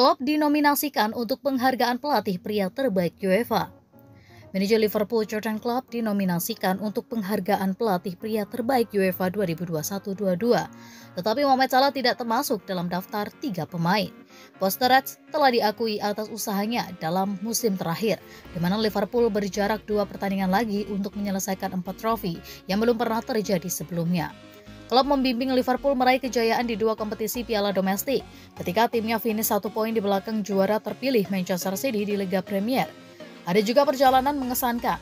Klopp dinominasikan untuk penghargaan pelatih pria terbaik UEFA. Manajer Liverpool Jurgen Klopp dinominasikan untuk penghargaan pelatih pria terbaik UEFA 2021-22. Tetapi Mohamed Salah tidak termasuk dalam daftar 3 pemain. Bos The Reds telah diakui atas usahanya dalam musim terakhir, di mana Liverpool berjarak 2 pertandingan lagi untuk menyelesaikan 4 trofi yang belum pernah terjadi sebelumnya. Klopp membimbing Liverpool meraih kejayaan di 2 kompetisi piala domestik, ketika timnya finish 1 poin di belakang juara terpilih Manchester City di Liga Premier. Ada juga perjalanan mengesankan.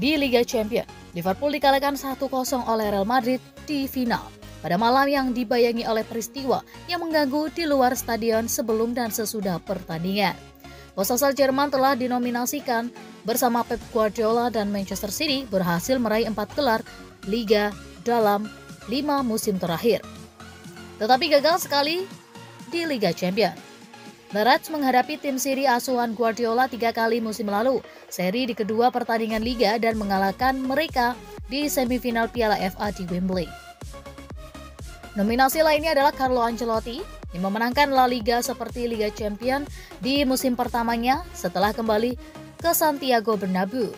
Di Liga Champions, Liverpool dikalahkan 1-0 oleh Real Madrid di final, pada malam yang dibayangi oleh peristiwa yang mengganggu di luar stadion sebelum dan sesudah pertandingan. Bos asal Jerman telah dinominasikan bersama Pep Guardiola dan Manchester City berhasil meraih 4 gelar Liga dalam 5 musim terakhir, tetapi gagal sekali di Liga Champions. The Reds menghadapi tim City asuhan Guardiola 3 kali musim lalu, seri di kedua pertandingan Liga dan mengalahkan mereka di semifinal Piala FA di Wembley. Nominasi lainnya adalah Carlo Ancelotti yang memenangkan La Liga seperti Liga Champions di musim pertamanya setelah kembali ke Santiago Bernabeu.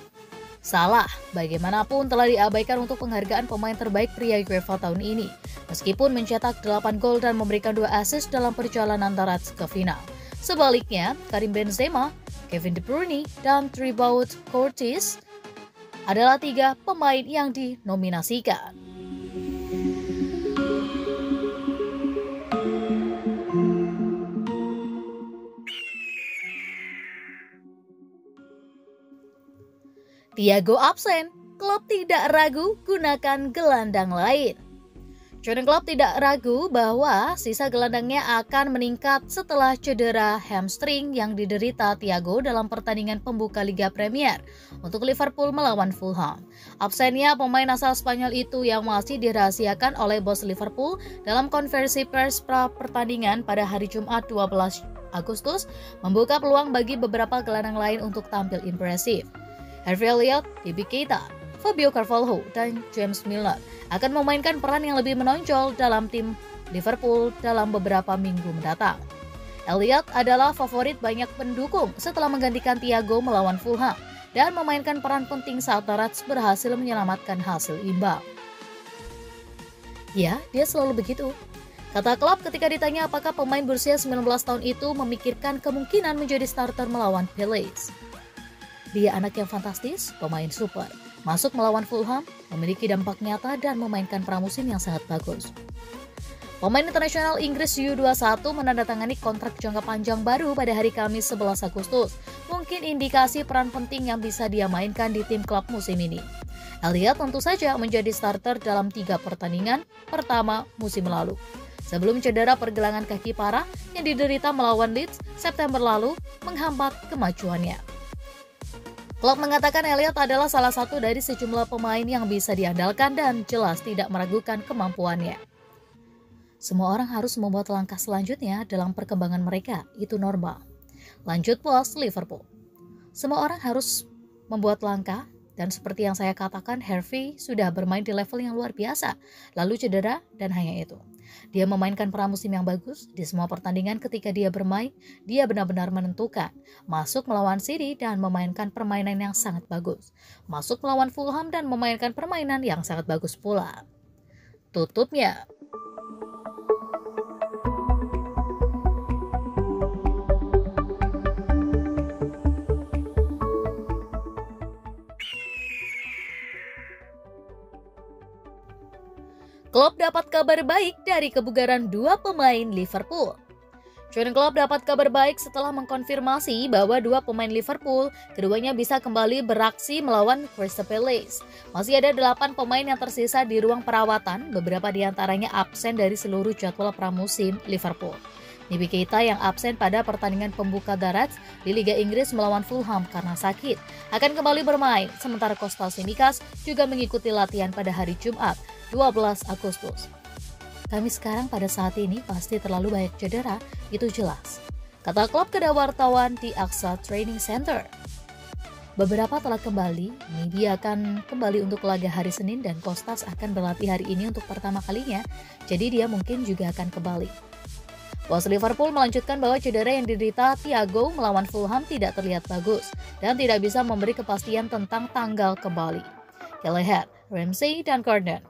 Salah, bagaimanapun telah diabaikan untuk penghargaan pemain terbaik pria UEFA tahun ini, meskipun mencetak 8 gol dan memberikan 2 assist dalam perjalanan The Reds ke final. Sebaliknya, Karim Benzema, Kevin De Bruyne, dan Thibaut Courtois adalah 3 pemain yang dinominasikan. Thiago absen, Klopp tidak ragu gunakan gelandang lain. Jurgen Klopp tidak ragu bahwa sisa gelandangnya akan meningkat setelah cedera hamstring yang diderita Thiago dalam pertandingan pembuka Liga Premier untuk Liverpool melawan Fulham. Absennya pemain asal Spanyol itu yang masih dirahasiakan oleh bos Liverpool dalam konversi pers pra pertandingan pada hari Jumat 12 Agustus membuka peluang bagi beberapa gelandang lain untuk tampil impresif. Harvey Elliott, Naby Keita, Fabio Carvalho, dan James Milner akan memainkan peran yang lebih menonjol dalam tim Liverpool dalam beberapa minggu mendatang. Elliott adalah favorit banyak pendukung setelah menggantikan Thiago melawan Fulham dan memainkan peran penting saat The Reds berhasil menyelamatkan hasil imbang. Ya, dia selalu begitu, kata Klopp ketika ditanya apakah pemain berusia 19 tahun itu memikirkan kemungkinan menjadi starter melawan Palace. Dia anak yang fantastis, pemain super. Masuk melawan Fulham, memiliki dampak nyata dan memainkan pramusim yang sangat bagus. Pemain internasional Inggris U21 menandatangani kontrak jangka panjang baru pada hari Kamis 11 Agustus. Mungkin indikasi peran penting yang bisa dia mainkan di tim klub musim ini. Elliott tentu saja menjadi starter dalam 3 pertandingan pertama musim lalu, sebelum cedera pergelangan kaki parah yang diderita melawan Leeds September lalu menghambat kemajuannya. Klopp mengatakan Elliott adalah salah satu dari sejumlah pemain yang bisa diandalkan dan jelas tidak meragukan kemampuannya. Semua orang harus membuat langkah selanjutnya dalam perkembangan mereka, itu normal. Lanjut bos Liverpool. Semua orang harus membuat langkah dan seperti yang saya katakan, Harvey sudah bermain di level yang luar biasa, lalu cedera dan hanya itu. Dia memainkan pramusim yang bagus di semua pertandingan. Ketika dia bermain, dia benar-benar menentukan. Masuk melawan City dan memainkan permainan yang sangat bagus. Masuk melawan Fulham dan memainkan permainan yang sangat bagus pula. Tutupnya. Klopp dapat kabar baik dari kebugaran 2 pemain Liverpool. Jurgen Klopp dapat kabar baik setelah mengkonfirmasi bahwa 2 pemain Liverpool keduanya bisa kembali beraksi melawan Crystal Palace. Masih ada 8 pemain yang tersisa di ruang perawatan, beberapa diantaranya absen dari seluruh jadwal pramusim Liverpool. Naby Keita yang absen pada pertandingan pembuka The Reds di Liga Inggris melawan Fulham karena sakit akan kembali bermain, sementara Kostas Tsimikas juga mengikuti latihan pada hari Jumat 12 Agustus. Kami sekarang pada saat ini pasti terlalu banyak cedera, itu jelas, kata Klopp ke wartawan di AXA Training Center. Beberapa telah kembali, Naby akan kembali untuk laga hari Senin dan Kostas akan berlatih hari ini untuk pertama kalinya, jadi dia mungkin juga akan kembali. Bos Liverpool melanjutkan bahwa cedera yang diderita Thiago melawan Fulham tidak terlihat bagus dan tidak bisa memberi kepastian tentang tanggal kembali. Kelleher, Ramsey, dan Gordon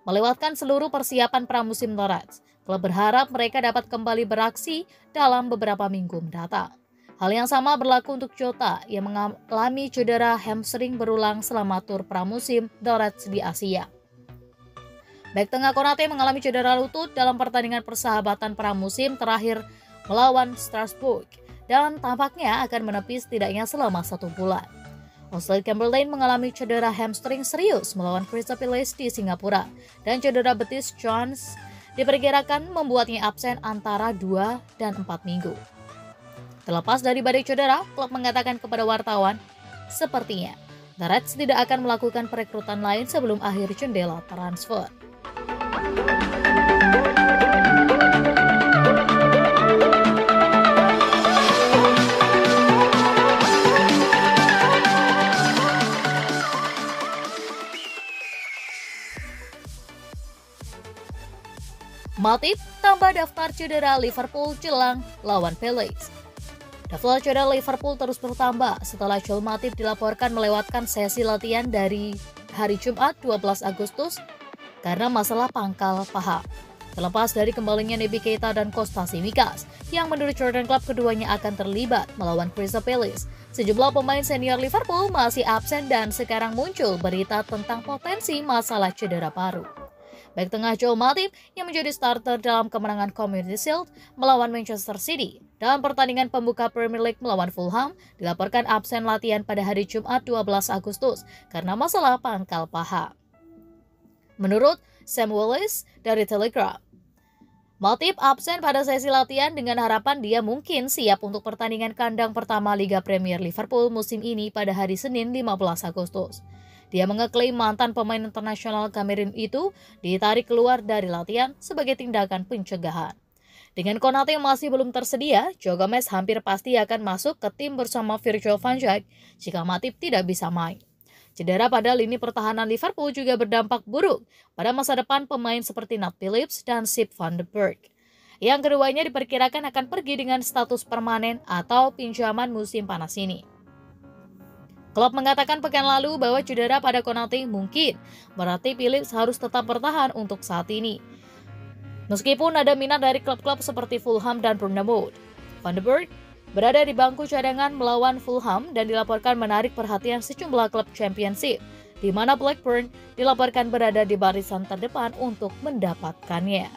melewatkan seluruh persiapan pramusim The Reds. Klub berharap mereka dapat kembali beraksi dalam beberapa minggu mendatang. Hal yang sama berlaku untuk Jota yang mengalami cedera hamstring berulang selama tur pramusim The Reds di Asia. Bek tengah Konate mengalami cedera lutut dalam pertandingan persahabatan pramusim terakhir melawan Strasbourg dan tampaknya akan menepis setidaknya selama 1 bulan. Oxlade-Chamberlain mengalami cedera hamstring serius melawan Crystal Palace di Singapura dan cedera betis Jones diperkirakan membuatnya absen antara 2 dan 4 minggu. Terlepas dari badai cedera, klub mengatakan kepada wartawan, sepertinya The Reds tidak akan melakukan perekrutan lain sebelum akhir jendela transfer. Matip tambah daftar cedera Liverpool jelang lawan Palace. Daftar cedera Liverpool terus bertambah setelah Joel Matip dilaporkan melewatkan sesi latihan dari hari Jumat 12 Agustus karena masalah pangkal paha. Terlepas dari kembalinya Naby Keita dan Kostas Tsimikas, yang menurut Jurgen Klopp keduanya akan terlibat melawan Crystal Palace, sejumlah pemain senior Liverpool masih absen dan sekarang muncul berita tentang potensi masalah cedera paru. Bek tengah Joel Matip yang menjadi starter dalam kemenangan Community Shield melawan Manchester City dalam pertandingan pembuka Premier League melawan Fulham dilaporkan absen latihan pada hari Jumat 12 Agustus karena masalah pangkal paha. Menurut Sam Wallace dari Telegraph, Matip absen pada sesi latihan dengan harapan dia mungkin siap untuk pertandingan kandang pertama Liga Premier Liverpool musim ini pada hari Senin 15 Agustus. Dia mengeklaim mantan pemain internasional Kamerun itu ditarik keluar dari latihan sebagai tindakan pencegahan. Dengan Konate yang masih belum tersedia, Joe Gomez hampir pasti akan masuk ke tim bersama Virgil van Dijk jika Matip tidak bisa main. Cedera pada lini pertahanan Liverpool juga berdampak buruk pada masa depan pemain seperti Nat Phillips dan Sepp van den Berg. Yang keduanya diperkirakan akan pergi dengan status permanen atau pinjaman musim panas ini. Klopp mengatakan pekan lalu bahwa cedera pada Konate mungkin berarti Phillips harus tetap bertahan untuk saat ini. Meskipun ada minat dari klub-klub seperti Fulham dan Bournemouth, Van den Berg berada di bangku cadangan melawan Fulham dan dilaporkan menarik perhatian sejumlah klub Championship, di mana Blackburn dilaporkan berada di barisan terdepan untuk mendapatkannya.